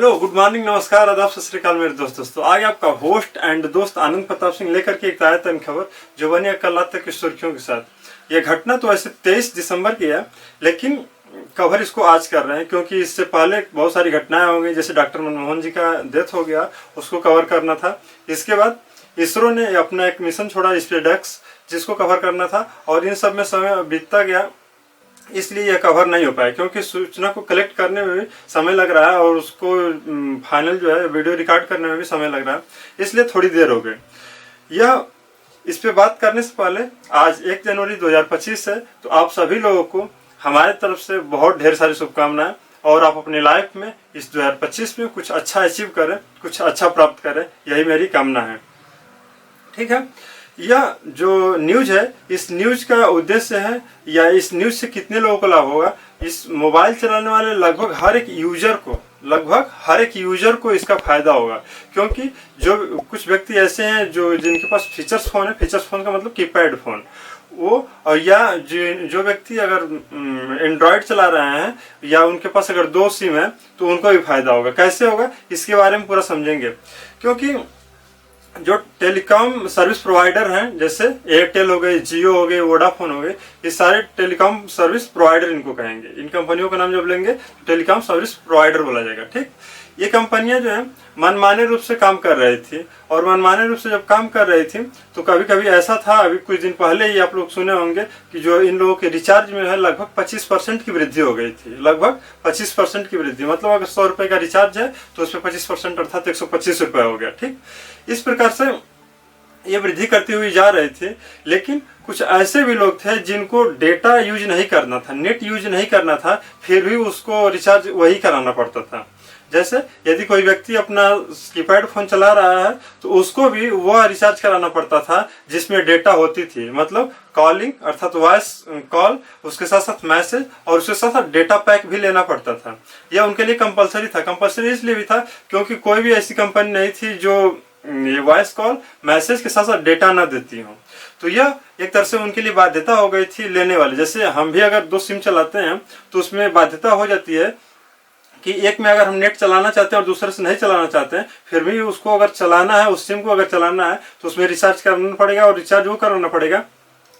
Hello, good morning, नमस्कार, आदाब, सत श्री अकाल मेरे दोस्तों। आज आपका होस्ट एंड दोस्त आनंद प्रताप सिंह लेकर के एक ताज़ा तरीन खबर जो बनी कल रात तक की सुर्खियों के साथ। ये घटना तो ऐसे 23 दिसंबर की है, लेकिन कवर इसको आज कर रहे हैं क्योंकि इससे पहले बहुत सारी घटनाएं हो गई। जैसे डॉक्टर मनमोहन जी का डेथ हो गया, उसको कवर करना था। इसके बाद इसरो ने अपना एक मिशन छोड़ा स्पेसएक्स, जिसको कवर करना था, और इन सब में समय बीतता गया, इसलिए यह कवर नहीं हो पाया क्योंकि सूचना को कलेक्ट करने में भी समय लग रहा है और उसको फाइनल जो है वीडियो रिकॉर्ड करने में भी समय लग रहा है, इसलिए थोड़ी देर हो गई। यह इस पे बात करने से पहले आज 1 जनवरी 2025 है, तो आप सभी लोगों को हमारे तरफ से बहुत ढेर सारी शुभकामनाएं, और आप अपनी लाइफ में इस 2025 में कुछ अच्छा अचीव करें, कुछ अच्छा प्राप्त करें, यही मेरी कामना है। ठीक है, यह जो न्यूज है, इस न्यूज का उद्देश्य है या इस न्यूज से कितने लोगों को लाभ होगा, इस मोबाइल चलाने वाले लगभग हर एक यूजर को इसका फायदा होगा। क्योंकि जो कुछ व्यक्ति ऐसे हैं जो जिनके पास फीचर्स फोन है, फीचर्स फोन का मतलब कीपैड फोन, वो या जो व्यक्ति अगर एंड्रॉयड चला रहे हैं या उनके पास अगर 2 सिम है तो उनको भी फायदा होगा। कैसे होगा इसके बारे में पूरा समझेंगे। क्योंकि जो टेलीकॉम सर्विस प्रोवाइडर हैं, जैसे एयरटेल हो गए, जियो हो गए, वोडाफोन हो गए, ये सारे टेलीकॉम सर्विस प्रोवाइडर इनको कहेंगे। इन कंपनियों का नाम जब लेंगे तो टेलीकॉम सर्विस प्रोवाइडर बोला जाएगा। ठीक, ये कंपनियां जो है मनमाने रूप से काम कर रही थी, और मनमाने रूप से जब काम कर रही थी तो कभी कभी ऐसा था, अभी कुछ दिन पहले ही आप लोग सुने होंगे कि जो इन लोगों के रिचार्ज में है लगभग 25% की वृद्धि हो गई थी। लगभग 25% की वृद्धि, मतलब अगर 100 रुपए का रिचार्ज है तो उसमें 25% अर्थात 125 रुपए हो गया। ठीक, इस प्रकार से ये वृद्धि करती हुई जा रही थी। लेकिन कुछ ऐसे भी लोग थे जिनको डेटा यूज नहीं करना था, नेट यूज नहीं करना था, फिर भी उसको रिचार्ज वही कराना पड़ता था। जैसे यदि कोई व्यक्ति अपना कीपैड फोन चला रहा है तो उसको भी वह रिचार्ज कराना पड़ता था जिसमें डेटा होती थी, मतलब कॉलिंग अर्थात वॉइस कॉल, उसके साथ साथ मैसेज, और उसके साथ साथ डेटा पैक भी लेना पड़ता था। यह उनके लिए कंपलसरी था। कंपलसरी इसलिए भी था क्योंकि कोई भी ऐसी कंपनी नहीं थी जो ये वॉइस कॉल मैसेज के साथ साथ डेटा ना देती हो। तो यह एक तरह से उनके लिए बाध्यता हो गई थी लेने वाले। जैसे हम भी अगर 2 सिम चलाते हैं तो उसमें बाध्यता हो जाती है कि एक में अगर हम नेट चलाना चाहते हैं और दूसरे से नहीं चलाना चाहते हैं, फिर भी उसको अगर चलाना है, उस सिम को अगर चलाना है तो उसमें रिचार्ज करना पड़ेगा, और रिचार्ज वो कराना पड़ेगा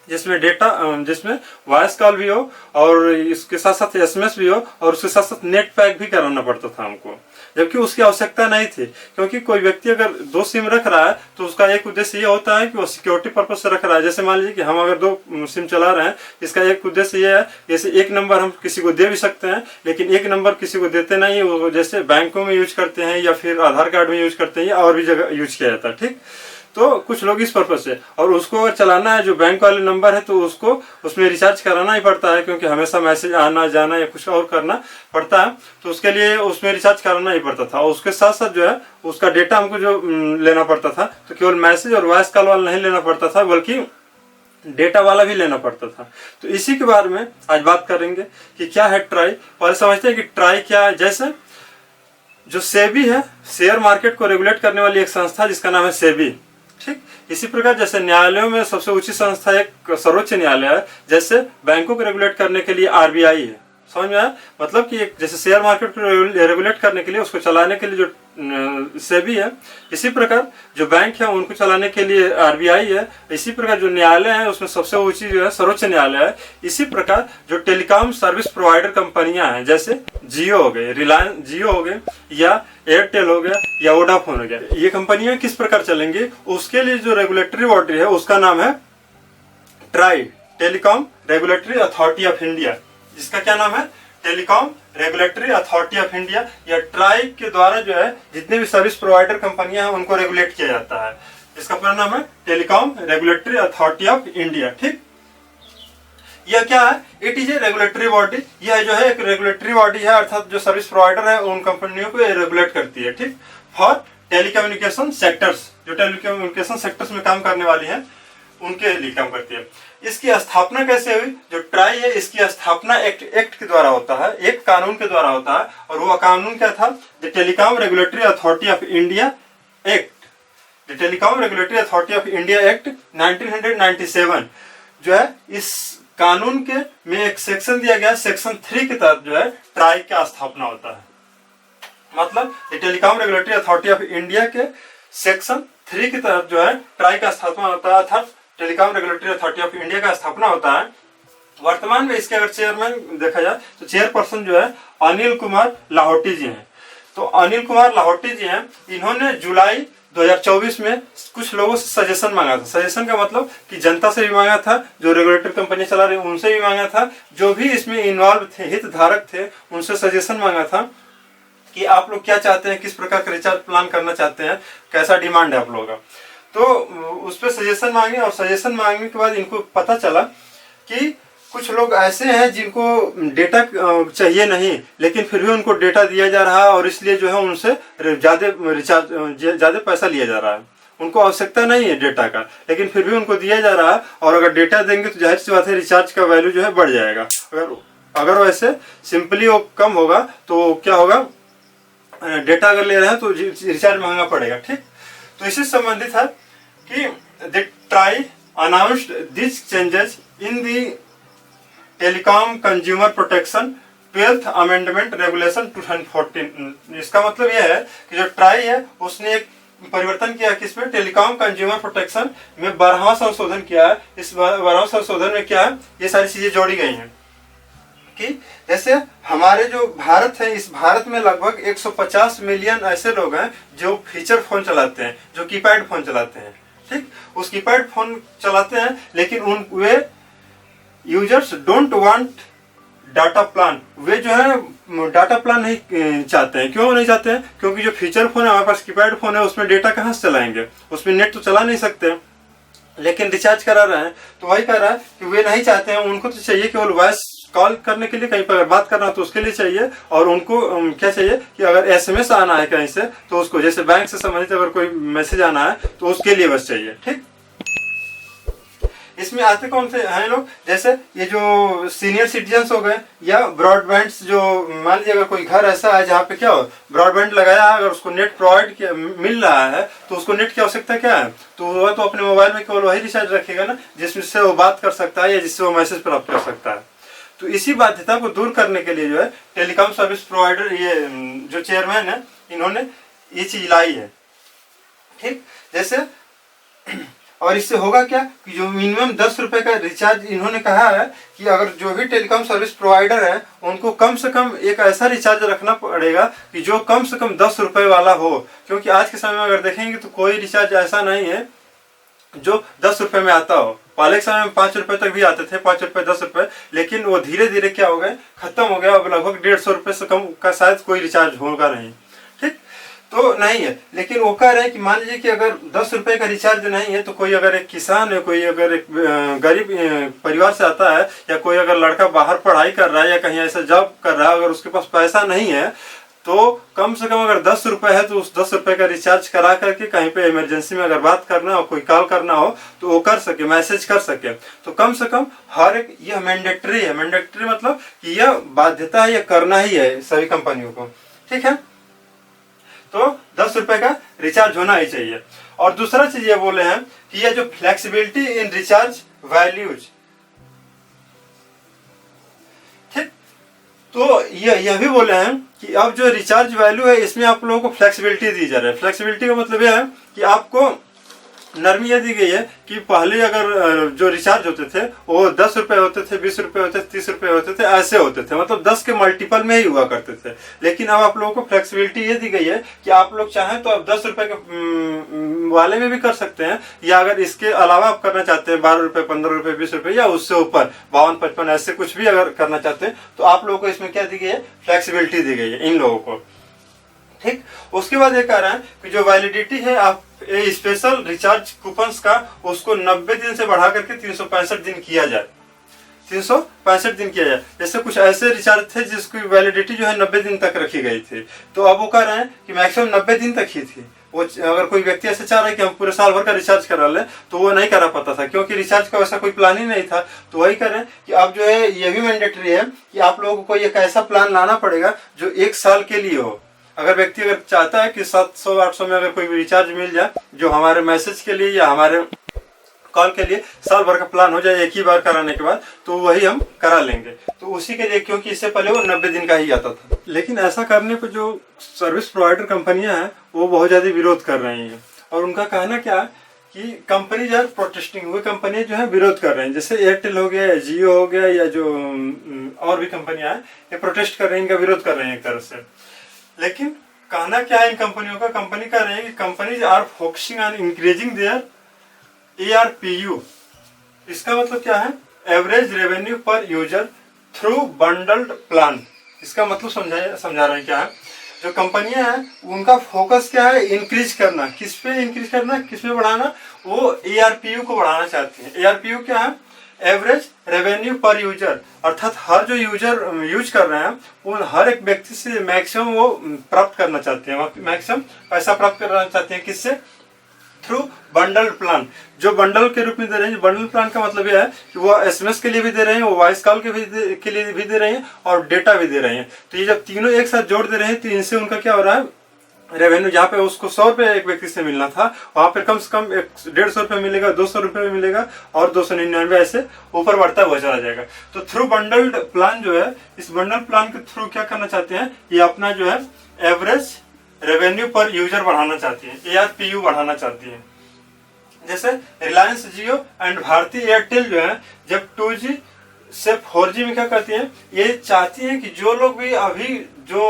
जिसमें डेटा, जिसमें वॉइस कॉल भी हो और इसके साथ साथ एसएमएस भी हो, और उसके साथ साथ नेट पैक भी कराना पड़ता था हमको, जबकि उसकी आवश्यकता नहीं थी। क्योंकि कोई व्यक्ति अगर 2 सिम रख रहा है तो उसका एक उद्देश्य ये होता है कि वो सिक्योरिटी पर्पज से रख रहा है। जैसे मान लीजिए कि हम अगर 2 सिम चला रहे हैं, इसका एक उद्देश्य ये है, जैसे एक नंबर हम किसी को दे भी सकते हैं, लेकिन एक नंबर किसी को देते नहीं, वो जैसे बैंकों में यूज करते हैं या फिर आधार कार्ड में यूज करते हैं या और भी जगह यूज किया जाता है। ठीक, तो कुछ लोग इस पर्पज से, और उसको अगर चलाना है जो बैंक वाले नंबर है तो उसको उसमें रिचार्ज कराना ही पड़ता है, क्योंकि हमेशा मैसेज आना जाना या कुछ और करना पड़ता है, तो उसके लिए उसमें रिचार्ज कराना ही पड़ता था। और उसके साथ साथ जो है उसका डेटा हमको जो लेना पड़ता था, तो केवल मैसेज और वॉइस कॉल वाला नहीं लेना पड़ता था, बल्कि डेटा वाला भी लेना पड़ता था। तो इसी के बारे में आज बात करेंगे कि क्या है ट्राई। पहले समझते हैं कि ट्राई क्या है। जैसे जो सेबी है, शेयर मार्केट को रेगुलेट करने वाली एक संस्था जिसका नाम है सेबी। ठीक, इसी प्रकार जैसे न्यायालयों में सबसे ऊंची संस्था एक सर्वोच्च न्यायालय है, जैसे बैंकों को रेगुलेट करने के लिए आरबीआई है। समझ में आया? मतलब कि जैसे शेयर मार्केट को रेगुलेट करने के लिए, उसको चलाने के लिए जो सेबी है, इसी प्रकार जो बैंक है उनको चलाने के लिए आरबीआई है। इसी प्रकार जो न्यायालय है उसमें सबसे ऊंची जो है सर्वोच्च न्यायालय है। इसी प्रकार जो टेलीकॉम सर्विस प्रोवाइडर कंपनियां हैं, जैसे जियो हो गए, रिलायंस जियो हो गए, या एयरटेल हो गया, या वोडाफोन हो गया, ये कंपनियां किस प्रकार चलेंगी, उसके लिए जो रेगुलेटरी बॉडी है उसका नाम है try, telecom regulatory authority of India. जिसका क्या नाम है? Telecom regulatory authority of India, या ट्राई के द्वारा जो है जितने भी सर्विस प्रोवाइडर कंपनियां हैं उनको रेगुलेट किया जाता है। इसका पूरा नाम है telecom regulatory authority of India. ठीक, यह क्या है? It is a regulatory body. यह जो है एक रेगुलेटरी बॉडी है, अर्थात जो सर्विस प्रोवाइडर है उन कंपनियों को रेगुलेट करती है। ठीक, फॉर टेलीकम्युनिकेशन सेक्टर्स, जो टेलीकम्युनिकेशन सेक्टर्स में काम करने वाली है उनके लिए काम करती है। इसकी स्थापना कैसे हुई? जो ट्राई है इसकी स्थापना एक्ट के द्वारा होता है, एक कानून के द्वारा होता है, और वो कानून क्या था? The telecom regulatory authority of India act. The telecom regulatory authority of India act 1997 जो है, इस कानून के में एक सेक्शन दिया गया, सेक्शन 3 के तहत जो है ट्राई का स्थापना होता है। मतलब ये telecom regulatory authority of India के सेक्शन 3 की तरफ जो है ट्राई का स्थापना होता है, अर्थात telecom regulatory authority of India का स्थापना होता है। वर्तमान में इसके अगर चेयरमैन देखा जाए तो चेयरपर्सन जो है अनिल कुमार लाहौटी जी हैं। तो अनिल कुमार लाहौटी जी हैं, इन्होंने जुलाई 2024 में कुछ लोगों से सजेशन मांगा था। सजेशन का मतलब कि जनता से भी मांगा था, जो रेगुलेटरी कंपनी चला रही उनसे भी मांगा था, जो भी इसमें इन्वॉल्व थे, हितधारक थे, उनसे सजेशन मांगा था कि आप लोग क्या चाहते हैं, किस प्रकार का रिचार्ज प्लान करना चाहते हैं, कैसा डिमांड है आप लोगों का। तो उस पर सजेशन मांगे और सजेशन मांगने के बाद इनको पता चला कि कुछ लोग ऐसे हैं जिनको डेटा चाहिए नहीं, लेकिन फिर भी उनको डेटा दिया जा रहा है और इसलिए जो है उनसे ज़्यादा पैसा लिया जा रहा है। उनको आवश्यकता नहीं है डेटा का, लेकिन फिर भी उनको दिया जा रहा है, और अगर डेटा देंगे तो जाहिर सी बात है रिचार्ज का वैल्यू जो है बढ़ जाएगा। अगर वैसे सिंपली वो कम होगा तो क्या होगा, डेटा अगर ले रहे हैं तो रिचार्ज महंगा पड़ेगा। ठीक, तो इससे संबंधित है कि the try announced this changes in the telecom consumer protection 12th amendment regulation 2014। इसका मतलब यह है कि जो ट्राई है उसने एक परिवर्तन किया किसमें, टेलीकॉम कंज्यूमर प्रोटेक्शन में 12वां संशोधन किया है। इस 12वां संशोधन में क्या है, ये सारी चीजें जोड़ी गई हैं कि जैसे हमारे जो भारत है, इस भारत में लगभग 150 मिलियन ऐसे लोग हैं जो फीचर फोन चलाते हैं, जो कीपैड फोन चलाते हैं। ठीक, उस कीपैड फोन चलाते हैं, लेकिन वे users don't want data plan. वे जो है डाटा प्लान नहीं चाहते हैं। क्यों नहीं चाहते हैं? क्योंकि जो फीचर फोन है हमारे पास, कीपैड फोन है, उसमें डेटा कहाँ से चलाएंगे, उसमें नेट तो चला नहीं सकते, लेकिन रिचार्ज करा रहे हैं। तो वही कह रहा है कि वे नहीं चाहते हैं, उनको तो चाहिए केवल वॉइस कॉल करने के लिए, कहीं पर बात करना तो उसके लिए चाहिए, और उनको क्या चाहिए कि अगर एसएमएस आना है कहीं से तो उसको, जैसे बैंक से संबंधित अगर कोई मैसेज आना है तो उसके लिए बस चाहिए। ठीक, इसमें आते कौन से हैं लोग, जैसे ये जो सीनियर सिटीजन्स हो गए, या ब्रॉडबैंड, जो मान लीजिए अगर कोई घर ऐसा है जहाँ पे क्या हो, ब्रॉडबैंड लगाया है, अगर उसको नेट प्रोवाइड मिल रहा है तो उसको नेट की आवश्यकता क्या है, तो वह तो अपने मोबाइल में केवल वही रिचार्ज रखेगा ना जिससे वो बात कर सकता है या जिससे वो मैसेज प्राप्त कर सकता है। तो इसी बाध्यता को दूर करने के लिए जो है टेलीकॉम सर्विस प्रोवाइडर, ये जो चेयरमैन है, इन्होंने ये चीज लाई है। ठीक, जैसे और इससे होगा क्या कि जो मिनिमम 10 रुपए का रिचार्ज इन्होंने कहा है कि अगर जो भी टेलीकॉम सर्विस प्रोवाइडर है उनको कम से कम एक ऐसा रिचार्ज रखना पड़ेगा कि जो कम से कम 10 रुपए वाला हो। क्योंकि आज के समय में अगर देखेंगे तो कोई रिचार्ज ऐसा नहीं है जो 10 रुपए में आता हो। पहले के समय में 5 रुपए तक भी आते थे, 5 रुपए 10 रुपए, लेकिन वो धीरे धीरे क्या हो गए, खत्म हो गया। अब लगभग 150 रुपए से कम का शायद कोई रिचार्ज होगा नहीं। ठीक, तो नहीं है, लेकिन वो कह रहे हैं कि मान लीजिए कि अगर 10 रुपए का रिचार्ज नहीं है तो कोई अगर एक किसान है, कोई अगर एक गरीब परिवार से आता है, या कोई अगर लड़का बाहर पढ़ाई कर रहा है या कहीं ऐसा जॉब कर रहा है, अगर उसके पास पैसा नहीं है तो कम से कम अगर 10 रुपए है तो उस 10 रुपए का रिचार्ज करा करके कहीं पे इमरजेंसी में अगर बात करना हो, कोई कॉल करना हो तो वो कर सके, मैसेज कर सके। तो कम से कम हर एक, यह मैंडेटरी है। मैंडेटरी मतलब कि यह बाध्यता है, यह करना ही है सभी कंपनियों को। ठीक है, तो 10 रुपए का रिचार्ज होना ही चाहिए। और दूसरा चीज ये बोले हैं कि यह जो फ्लेक्सिबिलिटी इन रिचार्ज वैल्यूज, ठीक, तो यह भी बोले हैं कि अब जो रिचार्ज वैल्यू है इसमें आप लोगों को फ्लेक्सिबिलिटी दी जा रही है। फ्लेक्सिबिलिटी का मतलब यह है कि आपको नरमी यह दी गई है कि पहले अगर जो रिचार्ज होते थे वो 10 रुपए होते थे, 20 रुपए होते थे, 30 रुपए होते थे, ऐसे होते थे, मतलब 10 के मल्टीपल में ही हुआ करते थे। लेकिन अब आप लोगों को फ्लेक्सिबिलिटी ये दी गई है कि आप लोग चाहें तो अब 10 रुपए के वाले में भी कर सकते हैं, या अगर इसके अलावा आप करना चाहते हैं 12 रुपए, 15 रुपए, 20 रुपए, या उससे ऊपर 52, 55 ऐसे कुछ भी अगर करना चाहते हैं तो आप लोगों को इसमें क्या दी गई है, फ्लेक्सिबिलिटी दी गई है इन लोगों को। ठीक, उसके बाद ये कह रहा है कि जो वैलिडिटी है आप स्पेशल रिचार्ज कूपन्स का, उसको 90 दिन से बढ़ा करके 365 दिन किया जाए। 365 दिन किया जाए। जैसे कुछ ऐसे रिचार्ज थे जिसकी वैलिडिटी जो है 90 दिन तक रखी गई थी, तो अब वो कह रहे हैं कि मैक्सिमम 90 दिन तक ही थी। वो अगर कोई व्यक्ति ऐसे चाह रहा है कि हम पूरे साल भर का रिचार्ज करा लें तो वो नहीं करा पाता था, क्योंकि रिचार्ज का वैसा कोई प्लान ही नहीं था। तो वही कह रहे हैं कि अब जो है ये भी मैंडेटरी है कि आप लोगों को एक ऐसा प्लान लाना पड़ेगा जो 1 साल के लिए हो। अगर व्यक्ति अगर चाहता है कि 700-800 में अगर कोई भी रिचार्ज मिल जाए जो हमारे मैसेज के लिए या हमारे कॉल के लिए साल भर का प्लान हो जाए एक ही बार कराने के बाद, तो वही हम करा लेंगे। तो उसी के लिए, क्योंकि इससे पहले वो 90 दिन का ही आता था। लेकिन ऐसा करने पर जो सर्विस प्रोवाइडर कंपनियां हैं वो बहुत ज़्यादा विरोध कर रही हैं, और उनका कहना क्या है कि कंपनीज आर प्रोटेस्टिंग, वो कंपनियां जो है विरोध कर रहे हैं। जैसे एयरटेल हो गया, जियो हो गया, या जो और भी कंपनियां हैं, ये प्रोटेस्ट कर रही हैं, इनका विरोध कर रहे हैं एक तरह से। लेकिन कहना क्या है इन कंपनियों का, कंपनी कह रहे हैं कि companies are focusing on increasing their ARPU। इसका मतलब क्या है, average revenue per user through bundled plan. इसका मतलब समझा रहे हैं क्या है, जो कंपनियां हैं उनका फोकस क्या है, इंक्रीज करना। किस पे इंक्रीज करना, किस में बढ़ाना, वो ARPU को बढ़ाना चाहती है। ARPU क्या है, एवरेज रेवेन्यू पर यूजर, अर्थात हर जो यूजर यूज कर रहे हैं उन हर एक व्यक्ति से मैक्सिमम वो प्राप्त करना चाहते हैं, मैक्सिमम पैसा प्राप्त करना चाहते हैं। किससे, थ्रू बंडल प्लान। जो बंडल के रूप में दे रहे हैं, बंडल प्लान का मतलब यह है कि वो SMS के लिए भी दे रहे हैं, वो वॉइस कॉल के लिए भी दे रहे हैं, और डेटा भी दे रहे हैं। तो ये जब तीनों एक साथ जोड़ दे रहे हैं तो इनसे उनका क्या हो रहा है, रेवेन्यू जहाँ पे उसको 100 रुपये एक व्यक्ति से मिलना था, वहाँ पे कम से कम 150 रुपये मिलेगा, 200 रुपये मिलेगा, और 299 ऐसे ऊपर बढ़ता हुआ चला जाएगा। तो थ्रू बंडल्ड प्लान जो है, इस बंडल प्लान के थ्रू क्या करना चाहते हैं, ये अपना जो है एवरेज रेवेन्यू पर यूजर बढ़ाना चाहती है, ARPU बढ़ाना चाहती है। जैसे रिलायंस जियो एंड भारती एयरटेल जो है, जब 2G से 4G में क्या करती हैं, ये चाहती है कि जो लोग भी अभी जो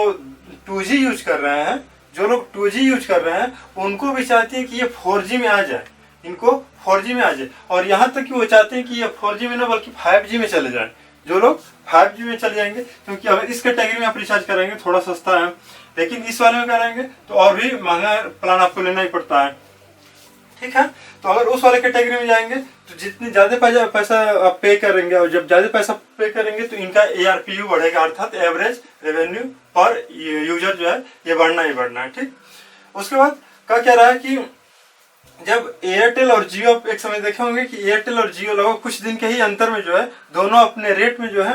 2G यूज कर रहे हैं, जो लोग 2G यूज कर रहे हैं, उनको भी चाहती है कि ये 4G में आ जाए, इनको 4G में आ जाए। और यहाँ तक कि वो चाहते हैं कि ये 4G में ना बल्कि 5G में चले जाए। जो लोग 5G में चले जाएंगे, क्योंकि अगर इस कैटेगरी में आप रिचार्ज कराएंगे थोड़ा सस्ता है, लेकिन इस वाले में कराएंगे तो और भी महंगा प्लान आपको लेना ही पड़ता है, ठीक है। तो अगर उस वाले कैटेगरी में जाएंगे तो जितनी ज्यादा पैसा आप पे करेंगे, और जब ज्यादा पैसा पे करेंगे तो इनका ARPU बढ़ेगा, अर्थात एवरेज रेवेन्यू पर यूजर जो है ये बढ़ना ही बढ़ना है, ठीक। उसके बाद क्या रहा है कि जब एयरटेल और जियो, एक समय देखे होंगे कि एयरटेल और जियो लगभग कुछ दिन के ही अंतर में जो है दोनों अपने रेट में जो है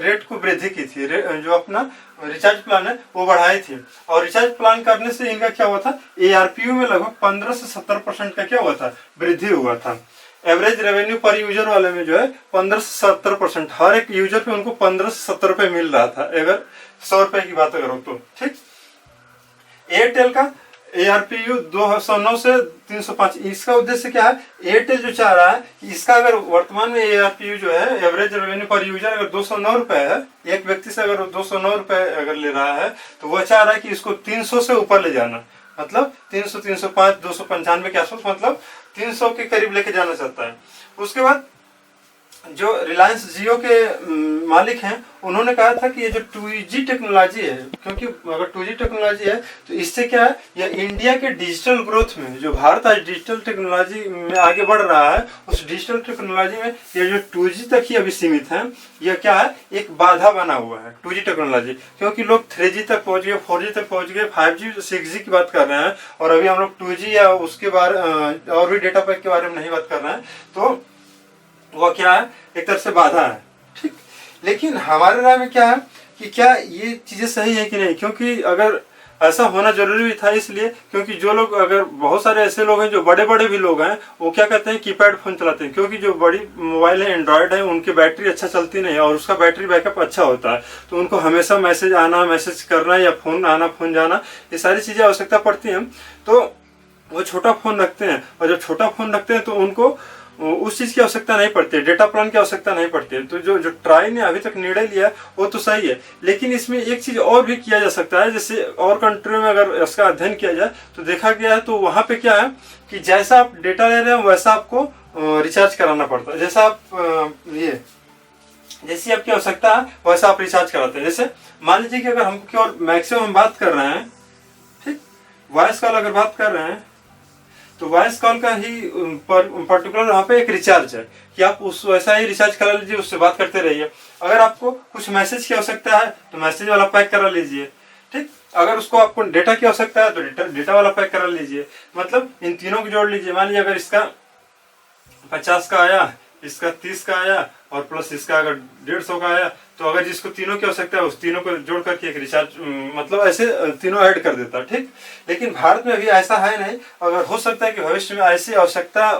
रेट को वृद्धि की थी, जो अपना रिचार्ज प्लान है वो बढ़ाई थी। और रिचार्ज प्लान करने से इनका क्या हुआ था, ARPU में लगभग 15 से 70% का क्या हुआ था, वृद्धि हुआ था। एवरेज रेवेन्यू पर यूजर वाले में जो है 15 से 70%, हर एक यूजर पे उनको 15 से 70 रुपए मिल रहा था, अगर 100 रुपए की बात अगर हो तो, ठीक। एयरटेल का ARPU 209 से 305। इसका उद्देश्य क्या है, एयरटेल जो चाह रहा है कि इसका अगर वर्तमान में ARPU जो है, एवरेज रेवेन्यू पर यूजर, अगर 209 रुपए है, एक व्यक्ति से अगर 209 रुपए अगर ले रहा है, तो वह चाह रहा है कि इसको 300 से ऊपर ले जाना, मतलब 300, 305, 295 के आसपास, मतलब 300 के करीब लेके जाना चाहता है। उसके बाद जो रिलायंस जियो के मालिक हैं, उन्होंने कहा था कि ये जो 2G टेक्नोलॉजी है, क्योंकि अगर 2G टेक्नोलॉजी है तो इससे क्या है, यह इंडिया के डिजिटल ग्रोथ में, जो भारत आज डिजिटल टेक्नोलॉजी में आगे बढ़ रहा है, उस डिजिटल टेक्नोलॉजी में ये जो 2G तक ही अभी सीमित है, यह क्या है, एक बाधा बना हुआ है 2G टेक्नोलॉजी। क्योंकि लोग 3G तक पहुंच गए, 4G तक पहुंच गए, 5G 6G की बात कर रहे हैं, और अभी हम लोग 2G या उसके बारे और भी डेटा पैक के बारे में नहीं बात कर रहे हैं। तो वो क्या है, एक तरह से बाधा है, ठीक। लेकिन हमारे राय में क्या है कि क्या ये चीजें सही है कि नहीं, क्योंकि अगर ऐसा होना जरूरी भी था, इसलिए क्योंकि जो लोग, अगर बहुत सारे ऐसे लोग हैं जो बड़े बड़े भी लोग हैं, वो क्या कहते हैं, कीपैड फोन चलाते हैं, क्योंकि जो बड़ी मोबाइल है, एंड्रॉयड है, उनकी बैटरी अच्छा चलती नहीं है और उसका बैटरी बैकअप अच्छा होता है, तो उनको हमेशा मैसेज आना, मैसेज करना, या फोन आना, फोन जाना, ये सारी चीजें आवश्यकता पड़ती हैं। तो वो छोटा फोन रखते हैं, और जब छोटा फोन रखते हैं तो उनको उस चीज की आवश्यकता नहीं पड़ती है, डेटा प्लान की आवश्यकता नहीं पड़ती है। तो जो ट्राई ने अभी तक निर्णय लिया वो तो सही है, लेकिन इसमें एक चीज और भी किया जा सकता है। जैसे और कंट्री में अगर इसका अध्ययन किया जाए तो देखा गया है, तो वहां पे क्या है कि जैसा आप डेटा ले रहे हैं वैसा आपको रिचार्ज कराना पड़ता है। जैसा आप जैसी आपकी आवश्यकता है वैसा आप रिचार्ज कराते हैं। जैसे मान लीजिए कि अगर हमको और मैक्सिमम हम बात कर रहे हैं, ठीक, वॉइस कॉल अगर बात कर रहे हैं, तो वॉइस कॉल का ही पर्टिकुलर वहाँ पे एक रिचार्ज है कि आप उस वैसा ही रिचार्ज करा लीजिए, उससे बात करते रहिए। अगर आपको कुछ मैसेज की आवश्यकता है तो मैसेज वाला पैक करा लीजिए, ठीक। अगर उसको आपको डेटा की आवश्यकता है तो डेटा वाला पैक करा लीजिए। मतलब इन तीनों को जोड़ लीजिए। मान लीजिए अगर इसका 50 का आया, इसका 30 का आया और प्लस इसका अगर 150 का आया, तो अगर जिसको तीनों की आवश्यकता है उस तीनों को जोड़ करके एक रिचार्ज मतलब ऐसे तीनों ऐड कर देता, ठीक। लेकिन भारत में अभी ऐसा है नहीं। अगर हो सकता है कि भविष्य में ऐसी आवश्यकता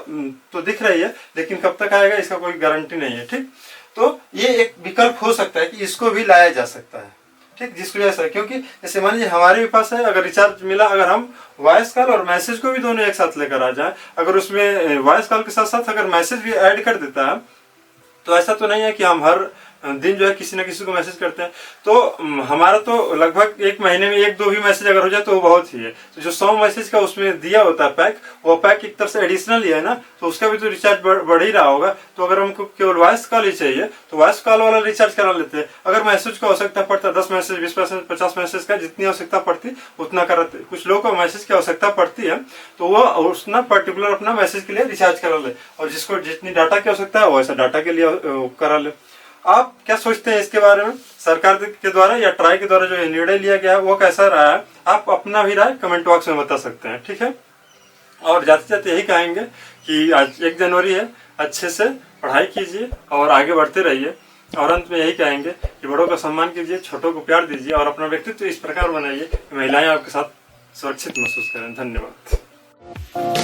तो दिख रही है, लेकिन कब तक आएगा इसका कोई गारंटी नहीं है, ठीक। तो ये एक विकल्प हो सकता है कि इसको भी लाया जा सकता है, ठीक, जिसको जैसा है। क्योंकि जैसे मान लीजिए हमारे भी पास है, अगर रिचार्ज मिला, अगर हम वॉइस कॉल और मैसेज को भी दोनों एक साथ लेकर आ जाए, अगर उसमें वॉइस कॉल के साथ साथ अगर मैसेज भी ऐड कर देता है, तो ऐसा तो नहीं है कि हम हर दिन जो है किसी न किसी को मैसेज करते हैं। तो हमारा तो लगभग एक महीने में 1-2 भी मैसेज अगर हो जाए तो वो बहुत ही है। तो जो 100 मैसेज का उसमें दिया होता है पैक, वो पैक एक तरह से एडिशनल ही है ना, तो उसका भी तो रिचार्ज बढ़ ही रहा होगा। तो अगर हमको केवल वॉइस कॉल ही चाहिए तो वॉइस कॉल वाला रिचार्ज करा लेते हैं। अगर मैसेज की आवश्यकता पड़ता 10 मैसेज, 20 मैसेज, 50 मैसेज का जितनी आवश्यकता पड़ती उतना कराते। कुछ लोगों को मैसेज की आवश्यकता पड़ती है तो वो उसना पर्टिकुलर अपना मैसेज के लिए रिचार्ज करा ले, और जिसको जितनी डाटा की आवश्यकता है वैसा डाटा के लिए करा ले। आप क्या सोचते हैं इसके बारे में? सरकार के द्वारा या ट्राई के द्वारा जो निर्णय लिया गया है वो कैसा रहा है? आप अपना भी राय कमेंट बॉक्स में बता सकते हैं, ठीक है। और जाते जाते यही कहेंगे कि आज 1 जनवरी है, अच्छे से पढ़ाई कीजिए और आगे बढ़ते रहिए। और अंत में यही कहेंगे कि बड़ों का सम्मान कीजिए, छोटों को प्यार दीजिए और अपना व्यक्तित्व इस प्रकार बनाइए कि महिलाएं आपके साथ सुरक्षित महसूस करें। धन्यवाद।